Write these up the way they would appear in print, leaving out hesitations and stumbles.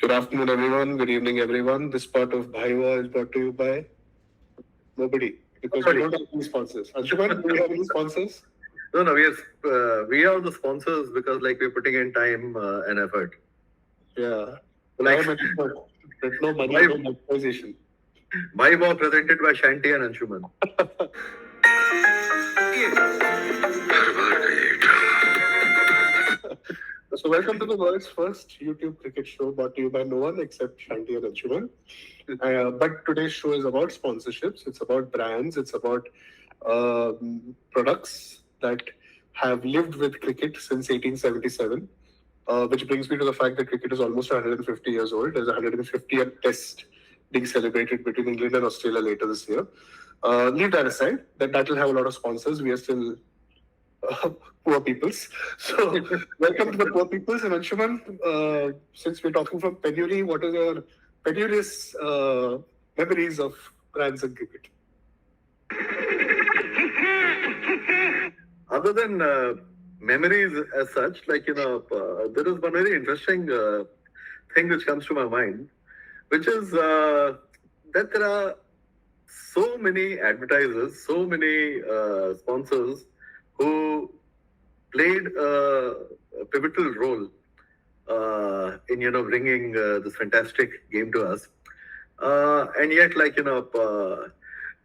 Good afternoon, everyone. Good evening, everyone. This part of Bhai Waugh is brought to you by nobody because we don't have any sponsors. Anshuman, do we have any sponsors? No, we are the sponsors because we're putting in time and effort. Yeah. Like Time and effort, but no money, Bhai no monetization. Bhai Waugh presented by Shanti and Anshuman. So, welcome to the world's first YouTube cricket show brought to you by no one except Shanti and Anshuman. But today's show is about sponsorships. It's about brands. It's about products that have lived with cricket since 1877. Which brings me to the fact that cricket is almost 150 years old. There's a 150th test being celebrated between England and Australia later this year. Leave that aside, that will have a lot of sponsors. We are still uh, poor peoples. So, welcome to the poor peoples. And Anshuman, since we're talking from penury, what are your penurious memories of brands and cricket? Other than memories as such, there is one very interesting thing which comes to my mind, which is that there are so many advertisers, so many sponsors who played a pivotal role in bringing this fantastic game to us, and yet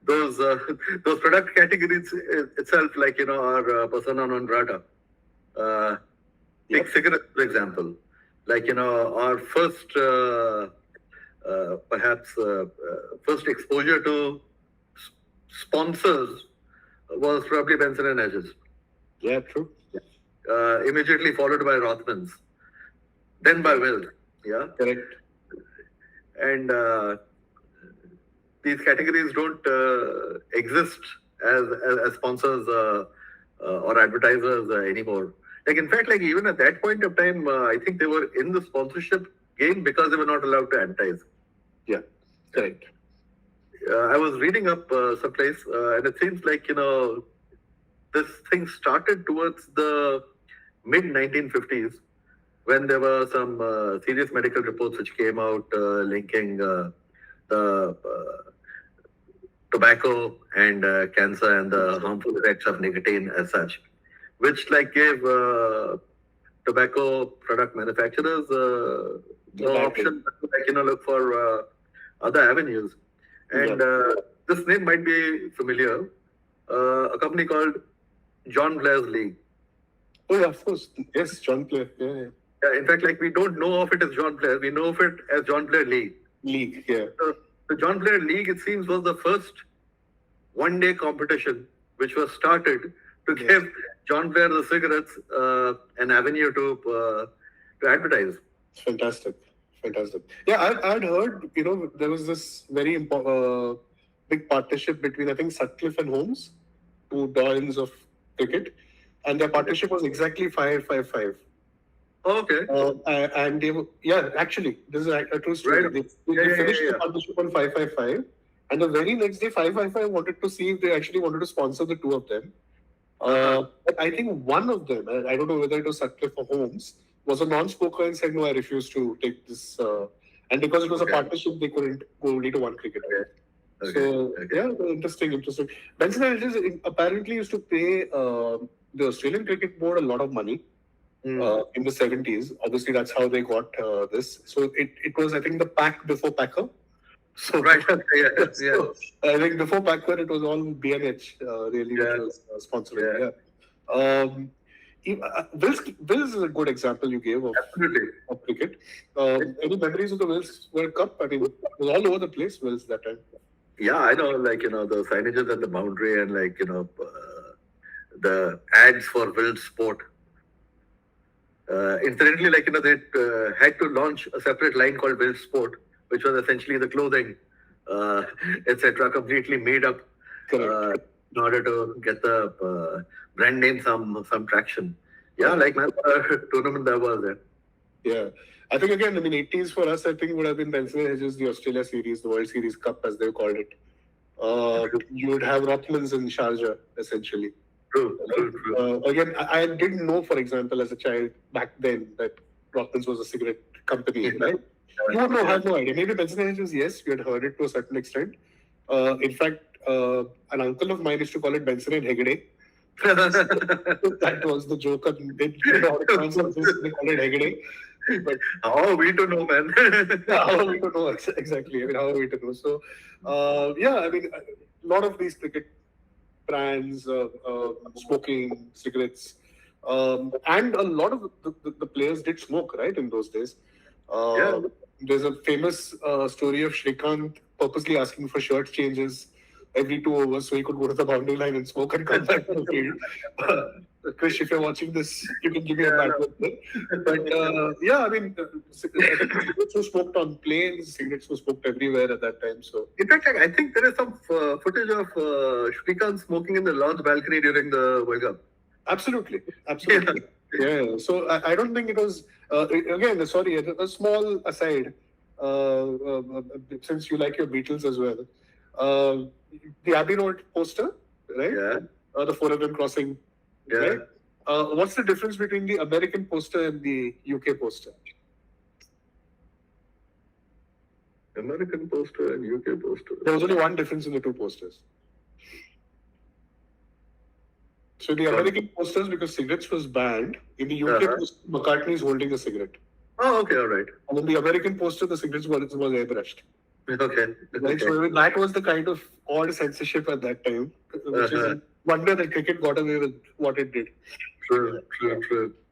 those those product categories itself are persona non grata. Take cigarettes for example, our first perhaps first exposure to sponsors was probably Benson and Hedges. Yeah, true. Immediately followed by Rothmans, then by Wells. Yeah, correct. And these categories don't exist as sponsors or advertisers anymore. In fact, even at that point of time, I think they were in the sponsorship game because they were not allowed to advertise. Yeah, correct. I was reading up someplace, and it seems this thing started towards the mid 1950s when there were some serious medical reports which came out linking the tobacco and cancer and the harmful effects of nicotine as such, which gave tobacco product manufacturers the option to look for other avenues. And this name might be familiar. A company called John Blair's League. Oh yeah, of course. Yes, John Blair. Yeah. Yeah, in fact, we don't know of it as John Blair. We know of it as John Blair League. League, yeah. So the John Blair League, it seems, was the first one-day competition which was started to give John Blair the cigarettes an avenue to advertise. Fantastic. Yeah, I'd heard, there was this very big partnership between, I think, Sutcliffe and Holmes, two Doyens of cricket, and their partnership was exactly 5-5-5. Okay. And they were, actually, this is a true story. Right. They finished the partnership on 5-5-5, and the very next day, 5-5-5 wanted to see if they actually wanted to sponsor the two of them. But I think one of them, I don't know whether it was Sutcliffe or Holmes, was a non-smoker and said, no, I refuse to take this. And because it was a partnership, they couldn't go only to one cricketer. So, interesting. Benson and Hedges apparently used to pay the Australian Cricket Board a lot of money in the 70s. Obviously, that's how they got this. So, it was, I think, the pack before Packer. So, right. So, I think before Packer, it was all BNH really which was sponsoring. Wills is a good example you gave of cricket. Any memories of the Wills World Cup? I mean, it was all over the place, Wills, that time. Yeah, I know, the signages at the boundary and, the ads for Wills Sport. Incidentally, they had to launch a separate line called Wills Sport, which was essentially the clothing, etc., completely made up in order to get the brand name some traction. Yeah, tournament that was there. Yeah. I think again, 80s for us, I think would have been Benson and Hedges, the Australia Series, the World Series Cup, as they called it. You would have Rothmans in Sharjah, essentially. True. Again, I didn't know, for example, as a child back then, that Rothmans was a cigarette company, right? You would know, have no idea. Maybe Benson Hedges, yes, we had heard it to a certain extent. In fact, an uncle of mine used to call it Benson and Hegde. That was the joke. They did all kinds of this. They called it Hegde. But how are we to know, man? how are we to know exactly? I mean, how are we to know? So, yeah, I mean, a lot of these cricket brands, smoking cigarettes, and a lot of the players did smoke, right, in those days. Yeah. There's a famous story of Shrikant purposely asking for shirt changes every 2 overs so he could go to the boundary line and smoke and come back to the field. Krish, if you're watching this, you can give me a bad word. But yeah, I mean, cigarettes were smoked on planes, cigarettes were smoked everywhere at that time. So, in fact, I think there is some footage of Shrikant smoking in the lounge balcony during the World Cup. Absolutely. Yeah. So I don't think it was. Again, sorry, a small aside. Since you like your Beatles as well, the Abbey Road poster, right? Yeah. The four of them crossing. Yeah. Right? What's the difference between the American poster and the UK poster? American poster and UK poster. There was only one difference in the two posters. So the American posters, because cigarettes was banned, in the UK, McCartney is holding a cigarette. Oh, okay, all right. And in the American poster, the cigarettes was airbrushed. Okay. Right, so that was the kind of odd censorship at that time, which is a wonder that cricket got away with what it did. True.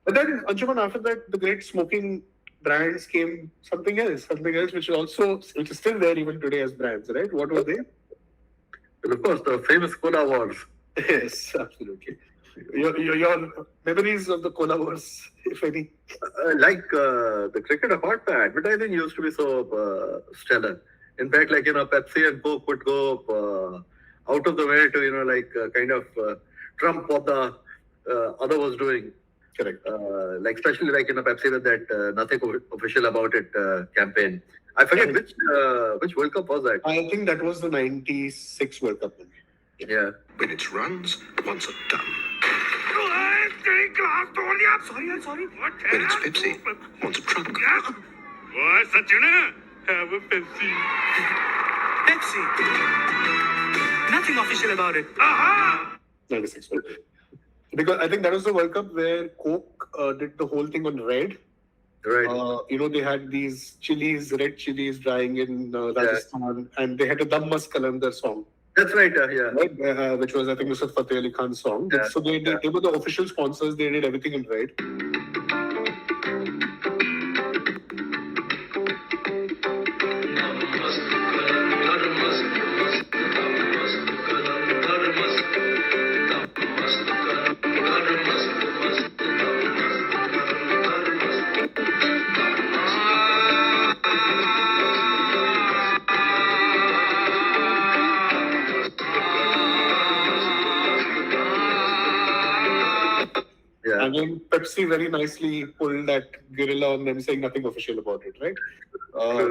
But then, Anshuman, after that, the great smoking brands came something else which is still there even today as brands, right? What were they? And of course, the famous Cola Wars. Yes, absolutely. Your memories of the Cola Wars, if any? Like the cricket apart, the advertising used to be so stellar. In fact, like, Pepsi and Coke would go out of the way to, kind of trump what the other was doing. Correct. Like, especially like, Pepsi with that nothing official about it campaign. I forget which World Cup was that. I think that was the 96 World Cup. Yeah. When it's runs, once are done. Sorry. When it's Pepsi, once a trunk. Boy, Sachin, have a Pepsi. Nothing official about it. 96 World Cup. Because I think that was the World Cup where Coke did the whole thing on red. Right. They had these red chilies drying in Rajasthan, and they had a Dum Mas Kalandar song. That's right, yeah. Right, which was, I think, Nusrat Fateh Ali Khan's song. Yeah. So they were the official sponsors. They did everything in red. Yeah. And then Pepsi very nicely pulled that guerrilla on them, saying nothing official about it, right?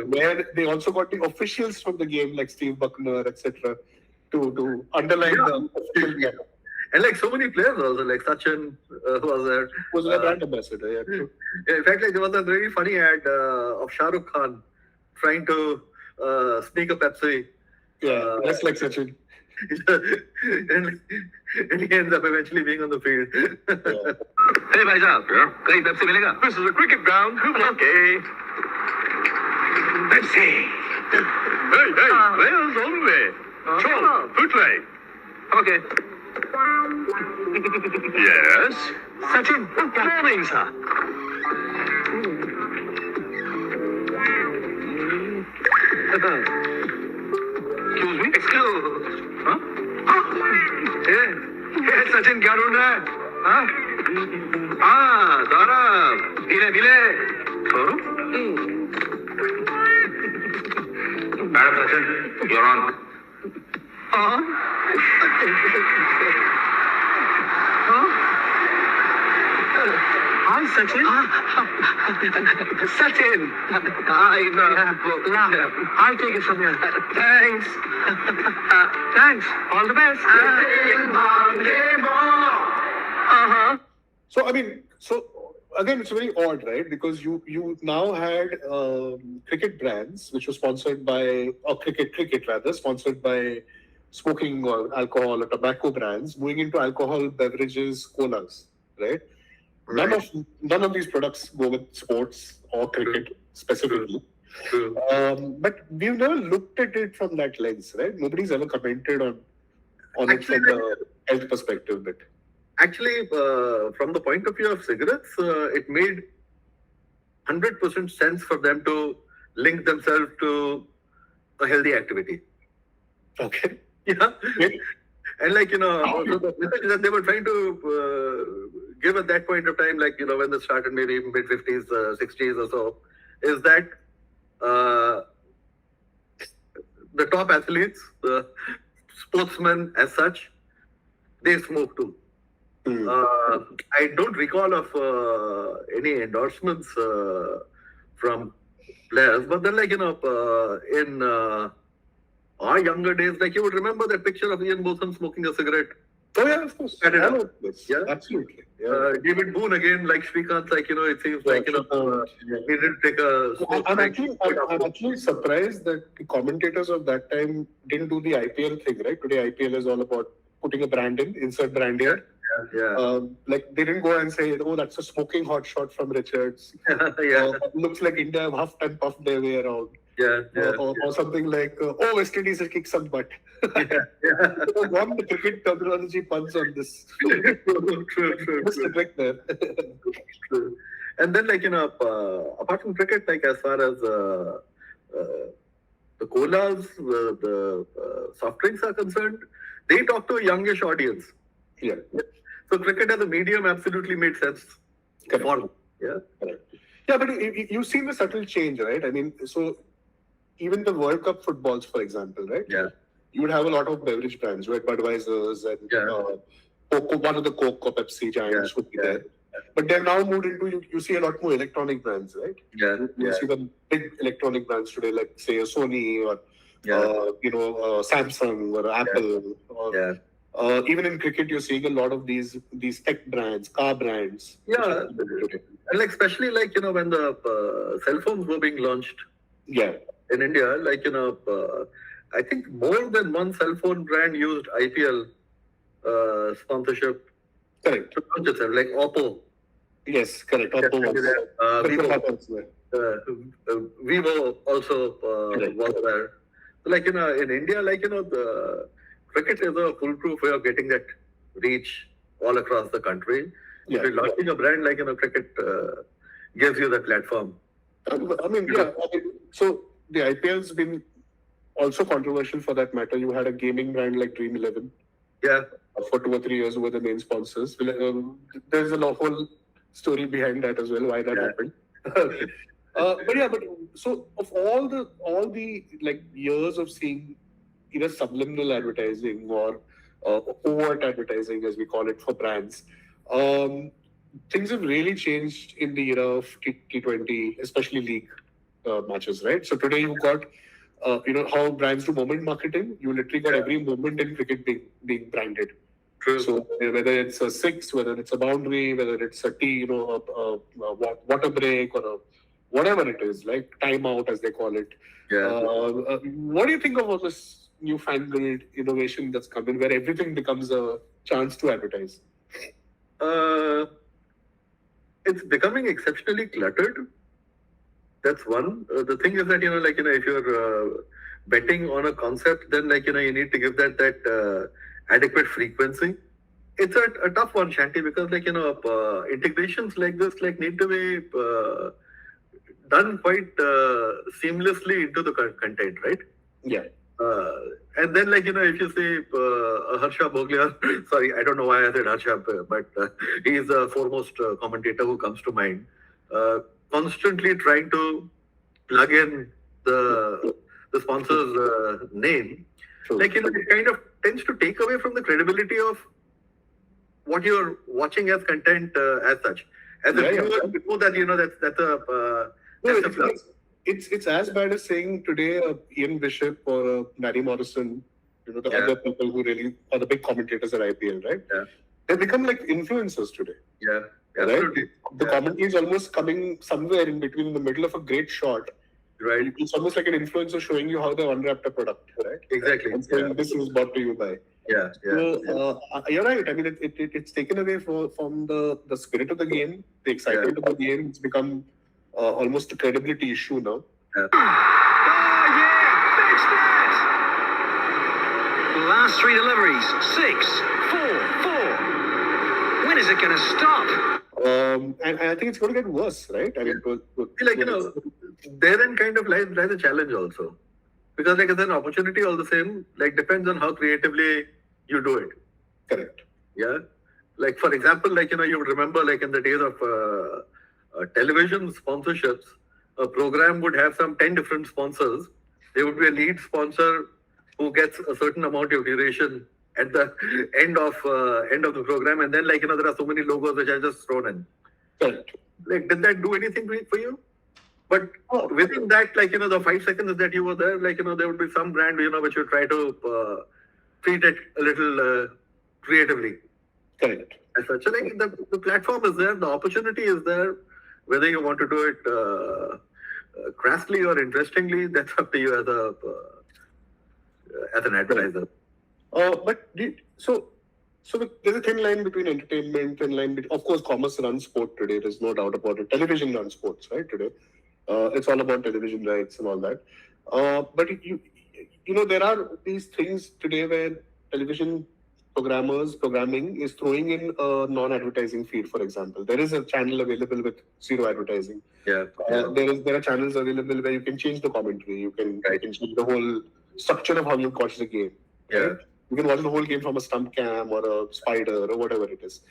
Where they also got the officials from the game, like Steve Buckner, etc., to underline the official game. And like so many players also, like Sachin was there. Was a brand ambassador, yeah. True. In fact, like there was a very funny ad of Shah Rukh Khan trying to sneak a Pepsi. Yeah, just like Sachin. and he ends up eventually being on the field. Hey, bhai sahab, kahin Pepsi milega? This is a cricket ground. Okay. Pepsi. Hey, players all the way. Chol, foot leg. Okay. Yes. Sachin, good morning, sir. Excuse me? Excuse. Huh? Hey, Sachin, क्या ढूंढ रहा है? हाँ? Saurabh. Bile. Saurabh? Madam Sachin, you're on. Hi, Sachin. Sachin. I'll take it from here. Thanks. Thanks. All the best. So, I mean, again, it's very odd, right? Because you now had cricket brands which were sponsored by, or cricket rather, sponsored by smoking or alcohol or tobacco brands, moving into alcohol beverages, colas, right? None Right. of none of these products go with sports or cricket specifically. True. But we've never looked at it from that lens, right? Nobody's ever commented on it Actually, from the health perspective. But Actually, from the point of view of cigarettes, it made 100% sense for them to link themselves to a healthy activity. okay, Yeah. okay. And like, so the message that they were trying to give at that point of time, like, when they started maybe mid 50s, 60s or so, is that uh, the top athletes, the sportsmen as such, they smoke too. Hmm. I don't recall of any endorsements from players, but then like in our younger days, like you would remember that picture of Ian Botham smoking a cigarette. Oh yeah, of course. Cut it All up. of this. Yeah. Absolutely. Yeah. David Boone again, like Shrikant, like it seems like he didn't take a smoke I'm break. actually, I'm actually surprised that the commentators of that time didn't do the IPL thing, right? Today, IPL is all about putting a brand in, insert brand here. Yeah. Like they didn't go and say, "Oh, that's a smoking hot shot from Richards." Yeah. Looks like India have huffed and puffed their way around, Yeah. or something like, "Oh, West Indies will kick some butt." So won the cricket terminology puns on this. True. Just a trick there. True. And then, like, apart from cricket, like, as far as the colas, the soft drinks are concerned, they talk to a youngish audience. Yeah. So, cricket as a medium absolutely made sense Correct. for them. Yeah. Correct. Yeah, but you've seen the subtle change, right? I mean, so even the World Cup footballs, for example, right? Yeah. You would have a lot of beverage brands, right? Budweiser's and one of the Coke or Pepsi giants would be there. But they're now moved into, you see a lot more electronic brands, right? Yeah. You see the big electronic brands today, like say a Sony or Samsung or Apple. Or, even in cricket, you're seeing a lot of these tech brands, car brands. Yeah. And like especially like when the cell phones were being launched. Yeah. In India, like I think more than one cell phone brand used IPL sponsorship. Correct. To launch itself, like Oppo. Yes, correct. Oppo was Vivo also was there. So like in India, like the cricket is a foolproof way of getting that reach all across the country. Yeah. So launching a brand like cricket gives you that platform. I mean, so the IPL's been also controversial for that matter. You had a gaming brand like Dream 11. Yeah. For 2 or 3 years who were the main sponsors. There's a whole story behind that as well, why that happened. But so of all the like years of seeing either subliminal advertising or overt advertising, as we call it, for brands, things have really changed in the era of T20, especially league matches, right? So today you've got how brands do moment marketing. You literally got every moment in cricket being branded. True. So whether it's a six, whether it's a boundary, whether it's a tee, a water break or whatever it is, like timeout as they call it. Yeah. What do you think of all this newfangled innovation that's come in, where everything becomes a chance to advertise? It's becoming exceptionally cluttered. That's one. The thing is that if you're betting on a concept, then you need to give that adequate frequency. It's a tough one, Shanti, because integrations like this need to be done quite seamlessly into the content, right? Yeah. And then if you say Harsha Bhoglia, sorry, I don't know why I said Harsha, but he is the foremost commentator who comes to mind. Constantly trying to plug in the sponsor's name, True. it kind of tends to take away from the credibility of what you're watching as content as such. As a viewer, before that, that's a plus. It's as bad as saying today Ian Bishop or Barry Morrison, the other people who really are the big commentators at IPL, right? Yeah. They become like influencers today. Yeah. Absolutely. The commentary is almost coming somewhere in between, in the middle of a great shot. Right. It's almost like an influencer showing you how they unwrapped a product, right? Exactly. And saying this is brought to you by. Yeah. So, you're right. I mean, it's taken away from the spirit of the game, the excitement of the game. It's become almost a credibility issue now. Yeah. Oh, yeah! Fetch that! Last three deliveries. 6, 4, 4. When is it going to stop? And I think it's going to get worse, right? I mean, therein kind of lies a challenge also. Because like it's an opportunity all the same, like depends on how creatively you do it. Correct. Yeah. Like for example, like you would remember like in the days of television sponsorships, a program would have some 10 different sponsors. There would be a lead sponsor who gets a certain amount of duration at the end of the program, and then like there are so many logos which are just thrown in. Correct. Like, did that do anything for you? But within that, like the 5 seconds that you were there, like there would be some brand which would try to treat it a little creatively. Correct. As such, so, like the platform is there, the opportunity is there. Whether you want to do it crassly or interestingly, that's up to you as an advertiser. So there's a thin line between entertainment, thin line between, of course, commerce runs sport today. There's no doubt about it. Television runs sports, right? Today, it's all about television rights and all that. But there are these things today where television programming is throwing in a non-advertising feed. For example, there is a channel available with zero advertising. Yeah. There are channels available where you can change the commentary. You can change the whole structure of how you watch the game. Yeah. Right? You can watch the whole game from a stump cam or a spider or whatever it is.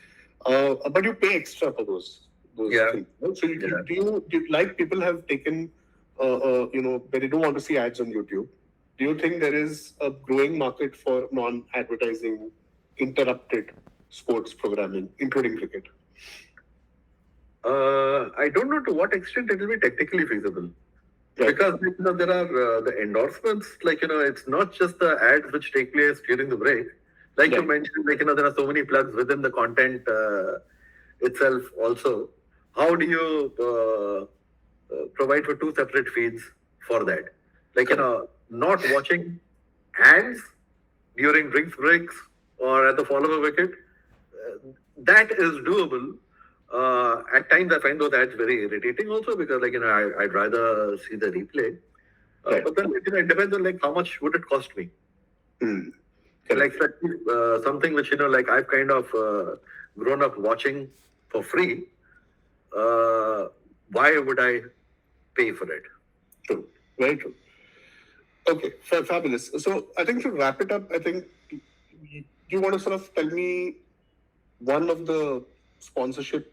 But you pay extra for those things. Right? So do you like people have taken, where they don't want to see ads on YouTube? Do you think there is a growing market for non-advertising, interrupted sports programming, including cricket? I don't know to what extent it will be technically feasible. Right. Because there are the endorsements, like it's not just the ads which take place during the break. Like you mentioned, like there are so many plugs within the content itself. Also, how do you provide for two separate feeds for that? Like not watching ads during drinks breaks or at the fall of a wicket. That is doable. At times I find those ads very irritating also because like I'd rather see the replay. But then it depends on like how much would it cost me. Like something which like I've kind of grown up watching for free. Why would I pay for it? True. Very true. Okay, fabulous. So I think to wrap it up, I think you want to sort of tell me one of the sponsorship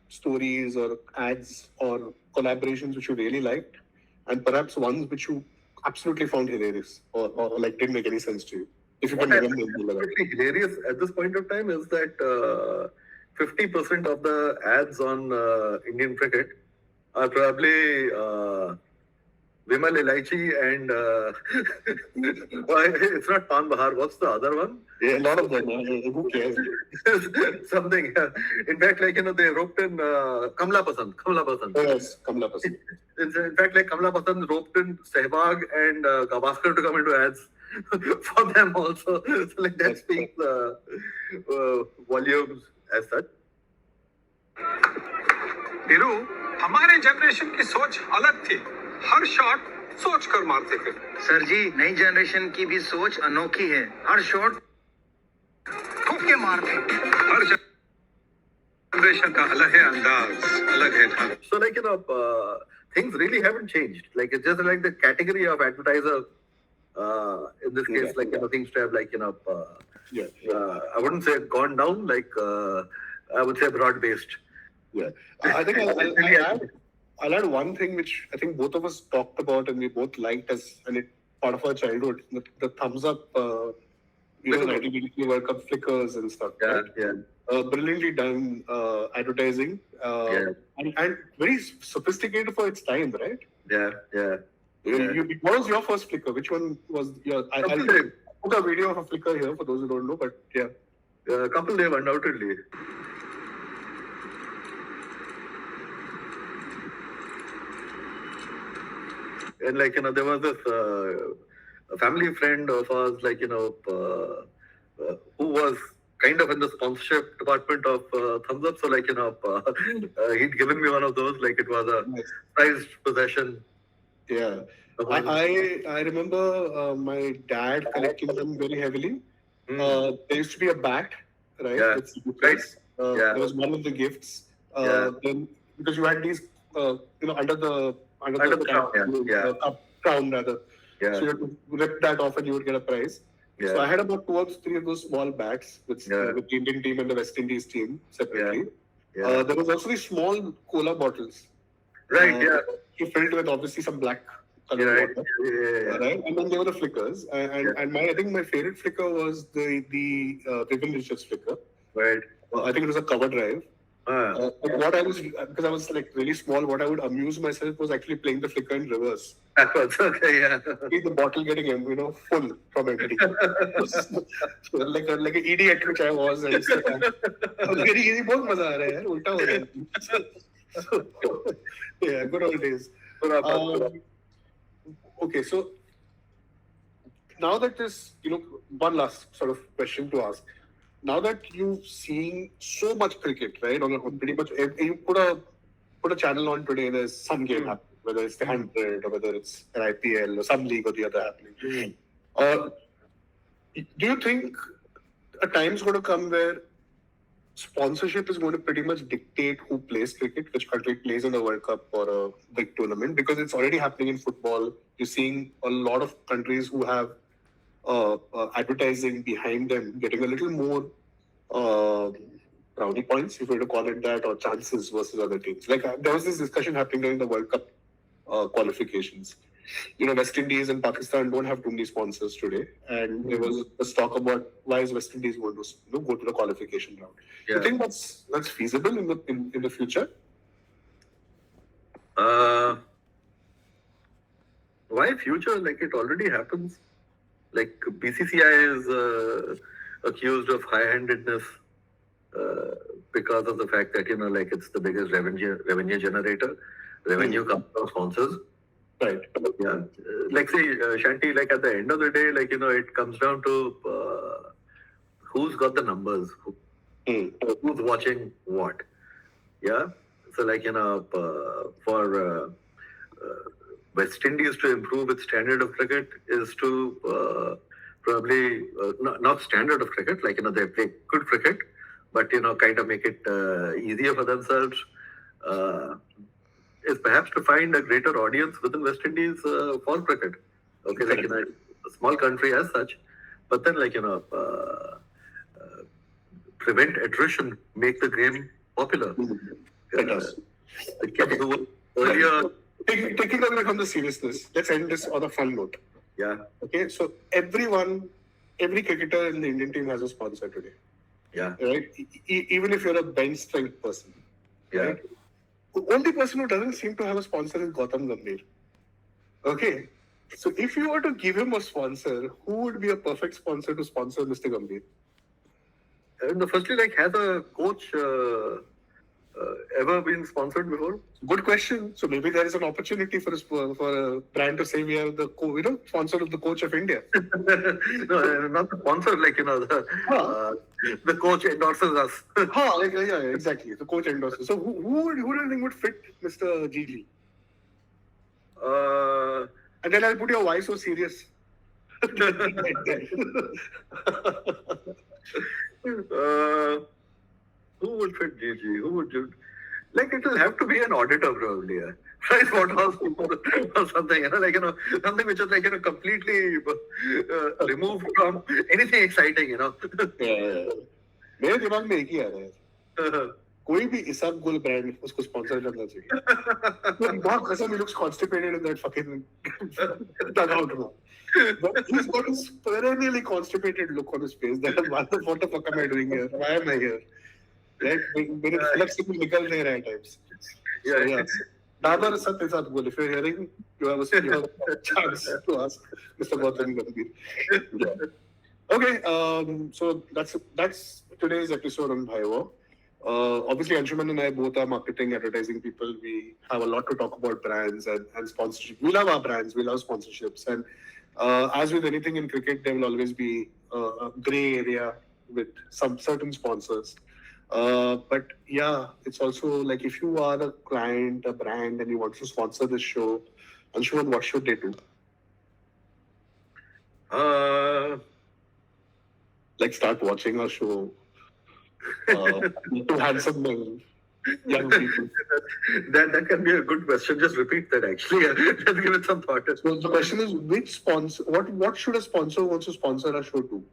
stories or ads or collaborations which you really liked, and perhaps ones which you absolutely found hilarious or like didn't make any sense to you. If you can remember them. Absolutely hilarious at this point of time is that 50% of the ads on Indian cricket are probably Vimal Ilaichi and it's not Pan Bahar. What's the other one? Yeah, a lot of them. Who cares? Something. In fact, like they roped in Kamla Pasand. Oh, yes, Kamla Pasand. In fact, like Kamla Pasand roped in Sehwag and Gavaskar to come into ads for them also. So like that speaks volumes as such. Dhiru, हमारे generation की सोच अलग थी. हर shot सोच कर मारते थे. Sir जी, नई जनरेशन की भी सोच अनोखी है. हर शॉट ठोक के मारते. हर जनरेशन का अलग है अंदाज, अलग है ढंग. So like things really haven't changed. Like it's just like the category of advertiser. In this case, like things to have like I wouldn't say gone down. Like I would say broad based. Yeah, I think I'll add one thing which I think both of us talked about and we both liked and it part of our childhood. The thumbs up, 1980 World Cup flickers and stuff. Brilliantly done advertising and very sophisticated for its time, right? What was your first flicker? Which one was your? I'll put a video of a flicker here for those who don't know, but yeah. Couple Dev, undoubtedly. And like, there was this a family friend of ours, like, who was kind of in the sponsorship department of Thumbs Up. So like, he'd given me one of those, like it was a Nice. prized possession. Yeah. I remember my dad collecting them very heavily. There used to be a bat, right? Yeah. With CP+. Right. Yeah. That was one of the gifts. Yeah. Then because you had these, under the Under the crown, yeah. crown rather. Yeah. So you had to rip that off and you would get a prize. Yeah. So I had about 2 or 3 of those small bats with Yeah. with the Indian team and the West Indies team separately. Yeah. There was also these small cola bottles. Right, yeah. He filled with obviously some black color Yeah, right. water. Yeah. Right, and then there were the flickers, and I think my favorite flicker was the Vivian Richards flicker. Right. I think it was a cover drive. But what I was, because I was like really small, what I would amuse myself was actually playing the flicker in reverse. Backwards, okay, yeah. See the bottle getting full from empty. like an idiot which I was. And very easy, बहुत मजा आ रहा है यार, उल्टा हो रहा है. Yeah, good old days. Okay, so now that this, one last sort of question to ask. Now that you've seen so much cricket, right? On pretty much, you put a channel on today. There's some game happening, whether it's the 100 or whether it's an IPL or some league or the other happening. Do you think a time's going to come where sponsorship is going to pretty much dictate who plays cricket, which country plays in the World Cup or a big tournament? Because it's already happening in football. You're seeing a lot of countries who have advertising behind them getting a little more brownie points, if you were to call it that, or chances versus other teams. Like there was this discussion happening during the World Cup qualifications. West Indies and Pakistan don't have too many sponsors today, and there was this talk about why is West Indies going to go to the qualification round. Yeah. Do you think that's feasible in the future? Why future? Like it already happens. Like BCCI is accused of high-handedness because of the fact that it's the biggest revenue generator. Revenue comes from sponsors. Right. Yeah. Like say Shanti, like at the end of the day, it comes down to who's got the numbers, who's watching what. Yeah. So for West Indies to improve its standard of cricket is to probably not standard of cricket, they play good cricket, but kind of make it easier for themselves. Is perhaps to find a greater audience within West Indies for cricket. Okay, a small country as such, but then prevent attrition, make the game popular. It does. It kept the earlier. Taking away from the seriousness, let's end this on a fun note. Yeah. Okay, so every cricketer in the Indian team has a sponsor today. Yeah. Right? Even if you're a bench strength person. Yeah. Right? The only person who doesn't seem to have a sponsor is Gautam Gambhir. Okay. So if you were to give him a sponsor, who would be a perfect sponsor to sponsor Mr. Gambhir? Firstly, has a coach ever been sponsored before? Good question. So maybe there is an opportunity for a brand to say we are the sponsor of the coach of India. No, not the sponsor. The coach endorses us. Yeah, exactly. The coach endorses. So who do you think would fit Mr. Gigi? And then I'll put your why so serious. Who would fit GG? Who would do? It will have to be an auditor probably. Price Waterhouse or something. Something which is completely removed from anything exciting. मेरे दिमाग में एक ही आ रहा है. कोई भी इसाब गोल brand उसको sponsor करना चाहिए. बहुत कसम, he looks constipated in that fucking dugout now. But he's got this perennially constipated look on his face. What the fuck am I doing here? Why am I here? मेरे अलग से कुछ निकल नहीं रहा है times. Yeah. Dabur Sat is goal. If you're hearing, you have a chance to ask Mr. Gautam Gambhir. Yeah. Okay, so that's today's episode on Bhai Waugh. Obviously, Anshuman and I both are marketing, advertising people. We have a lot to talk about brands and sponsorship. We love our brands. We love sponsorships. And as with anything in cricket, there will always be a gray area with some certain sponsors. But yeah, it's also like if you are a client, a brand, and you want to sponsor this show, Anshuman, what should they do? Like start watching our show. Two handsome men, young people. That can be a good question. Just repeat that actually. Let's give it some thought. So the question is, which sponsor? What should a sponsor wants to sponsor a show do?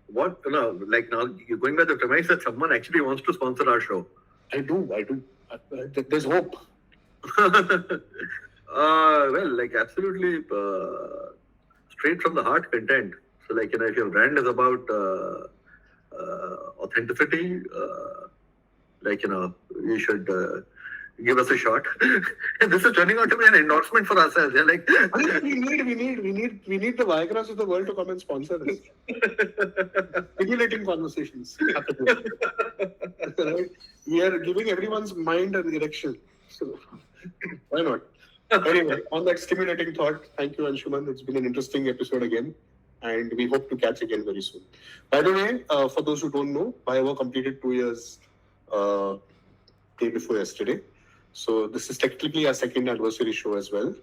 What like now you're going by the premise that someone actually wants to sponsor our show. I do. There's hope. Well, like absolutely straight from the heart content. So like if your brand is about authenticity, you should give us a shot. And this is turning out to be an endorsement for ourselves. They're like, we need the Viagras of the world to come and sponsor us. Stimulating conversations. Right? We are giving everyone's mind an erection. So why not? Anyway, on that stimulating thought, thank you, Anshuman. It's been an interesting episode again, and we hope to catch again very soon. By the way, for those who don't know, Bhai Waugh completed 2 years day before yesterday. So this is technically our second anniversary show as well.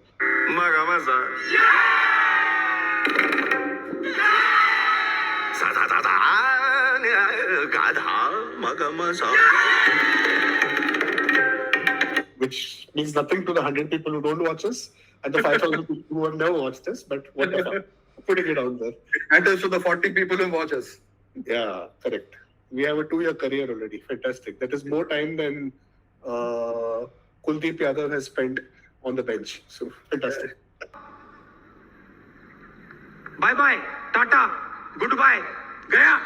Which means nothing to the 100 people who don't watch us and the 5,000 people who have never watched us, but whatever. Putting it out there. and also the 40 people who watch us. Yeah, correct. We have a 2-year career already. Fantastic. That is more time than Kuldeep Yadav has spent on the bench. So fantastic. Bye bye, Tata, goodbye, Gaya.